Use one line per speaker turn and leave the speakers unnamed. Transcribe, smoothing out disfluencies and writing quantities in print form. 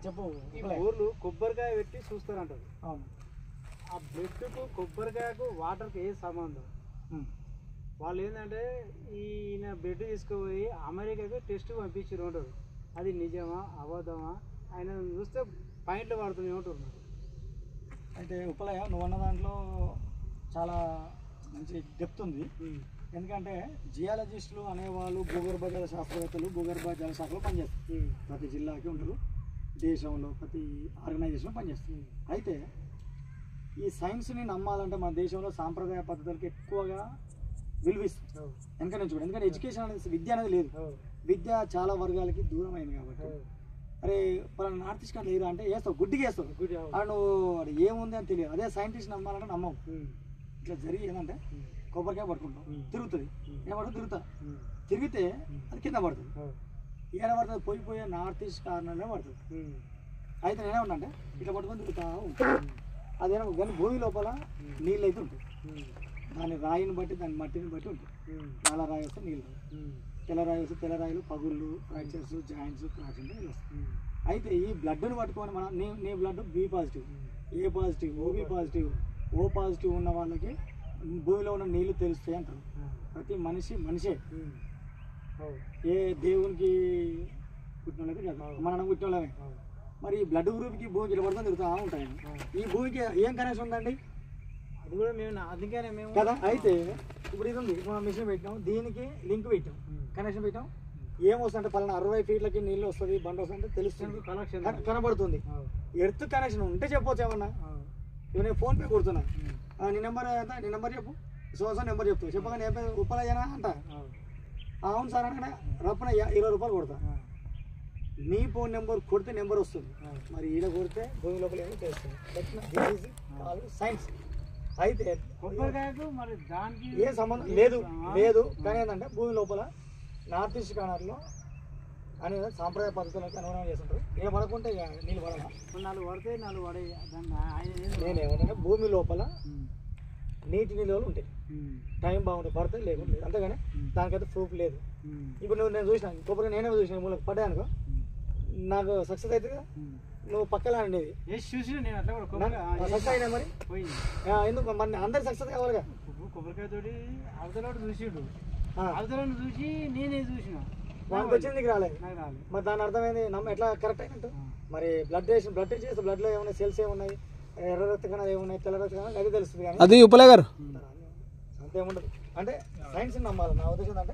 చెప్పు.
ఈ ఊర్లు కొబ్బరికాయ పెట్టి చూస్తారంటారు. ఆ బ్లడ్కు కొబ్బరికాయకు వాటర్కి ఏ సంబంధం? వాళ్ళు ఏంటంటే ఈయన బ్లడ్ తీసుకుపోయి అమెరికాకి టెస్ట్ పంపించారు ఉంటారు. అది నిజమా అబద్ధమా? ఆయన చూస్తే పాయింట్లు పడుతుంది ఉంటున్నారు.
అయితే ఉపలయ నువ్వు అన్న దాంట్లో చాలా మంచి డెప్త్ ఉంది. ఎందుకంటే జియాలజిస్టులు అనేవాళ్ళు భూగర్భ జల శాస్త్రవేత్తలు భూగర్భ జల శాఖలో పనిచేస్తారు. ప్రతి జిల్లాకి ఉంటారు, దేశంలో ప్రతి ఆర్గనైజేషన్లో పనిచేస్తారు. అయితే ఈ సైన్స్ని నమ్మాలంటే మన దేశంలో సాంప్రదాయ పద్ధతులకి ఎక్కువగా విలువిస్తారు వెనక నుంచి కూడా. ఎందుకంటే ఎడ్యుకేషన్ అనేది విద్య అనేది లేదు. విద్య చాలా వర్గాలకి దూరం అయింది కాబట్టి అరే పలానా నార్త్ ఈస్ట్ కానీ లేరు అంటే వేస్తావు, గుడ్డిగా వేస్తావు. నువ్వు అది ఏముంది అని తెలియదు. అదే సైంటిస్ట్ నమ్మాలంటే నమ్మవు. ఇట్లా జరిగి ఏంటంటే కొబ్బరికాయ పట్టుకుంటాం, తిరుగుతుంది, ఏమడుతుంది తిరుగుతా, తిరిగితే అది కింద పడుతుంది. ఏడ పడుతుంది? పోయి నార్త్ ఈస్ట్ కార్నర్లో పడుతుంది. అయితే నేనేమన్నా అంటే ఇట్లా పట్టుకొని తిరుగుతా ఉంటుంది. అదేమో కానీ భూమి లోపల నీళ్ళు అయితే ఉంటాయి. దాని రాయిని బట్టి దాని మట్టిని బట్టి ఉంటుంది. నల్ల రాయి వస్తే నీళ్ళు, తెల్ల రాయి వస్తే తెల్ల రాయిలు, పగుళ్ళు, ఫ్రాక్చర్స్, జాయింట్స్, క్రాక్స్ ఉంటే నీళ్ళు వస్తాయి. అయితే ఈ బ్లడ్ని పట్టుకొని మనం నీ blood B positive, A positive, OB positive, O positive ఉన్న వాళ్ళకి భూమిలో ఉన్న నీళ్లు తెలుస్తాయి అంటారు. ప్రతి మనిషే ఏ దేవునికి పుట్టినోళ్ళకి కదా, మనం పుట్టినోళ్ళమే. మరి ఈ బ్లడ్ గ్రూప్కి భూమికి ఇలా పడుతుంది తిరుగుతూ ఉంటాయి. ఈ భూమికి ఏం కనెక్షన్ ఉందండి?
అది కూడా మేము అందుకనే మేము
కదా. అయితే ఇప్పుడు ఇది ఉంది, మనం మిషన్ పెట్టినాం, దీనికి లింక్ పెట్టాం, కనెక్షన్ పెట్టాం. ఏమొస్తుందంటే పలానా 60 ఫీట్లకి నీళ్ళు వస్తుంది, బండ వస్తుందంటే తెలుస్తుంది, కనబడుతుంది. ఎర్త్ కనెక్షన్ ఉంటే చెప్పవచ్చు ఏమన్నా. ఇప్పుడు నేను ఫోన్పే కొడుతున్నా, నీ నెంబర్ ఎంత, నీ నెంబర్ చెప్పు, సో నెంబర్ చెప్తావు. చెప్పగానే ఏం రూపాయలు అంట. అవును సార్ అనగానే రప్పన 20 రూపాయలు కొడతా. నీ ఫోన్ నెంబర్ కొడితే నెంబర్ వస్తుంది. మరి ఈడ కొడితే భూమి లోపల ఏమో తెలుస్తుంది. సైన్స్. అయితే
కొబ్బరికాయకు మరి దానికి
ఏ సంబంధం లేదు కానీ ఏంటంటే భూమి లోపల నార్త్ ఈస్ట్ కార్నర్లో అనేది సాంప్రదాయ పద్ధతులకు అనుగుణంగా చేస్తుంటారు. ఇలా పడకుంటే నీళ్ళు పడాలా?
4 పడితే 4 పడే.
నేనేమంటే భూమి లోపల నీటి నిల్వలు ఉంటాయి, టైం బాగుంటుంది, పడితే లేకుండా. అంతేగాని దానికైతే ప్రూఫ్ లేదు. ఇప్పుడు నేను చూసిన కొబ్బరి, నేనే చూసిన మూలకు పడ్డా అనుకో, నాకు సక్సెస్ అవుతుంది కదా. నువ్వు పక్కన అనేది సక్సెస్ అయినా మరి ఎందుకు మరి అందరు సక్సెస్ కావాలిగా.
కొబ్బరికాయ తోటి అవతల చూసిండు, అవతల చూసి నేనే చూసిన,
దానికి వచ్చింది నీకు రాలేదు. మరి దాని అర్థమైంది ఎట్లా కరెక్ట్ అయినట్టు. మరి బ్లడ్ టెస్ట్ చేస్తే బ్లడ్లో ఏమున్నాయి, సెల్స్ ఏమున్నాయి, ఎర్ర రక్త కణాలు ఏమున్నాయి, తెల్ల రక్త కణాలు అది తెలుస్తుంది. కానీ
అది ఉపలే గారు
అంతేముండదు. అంటే సైన్స్ నమ్మాలి. నా ఉద్దేశం అంటే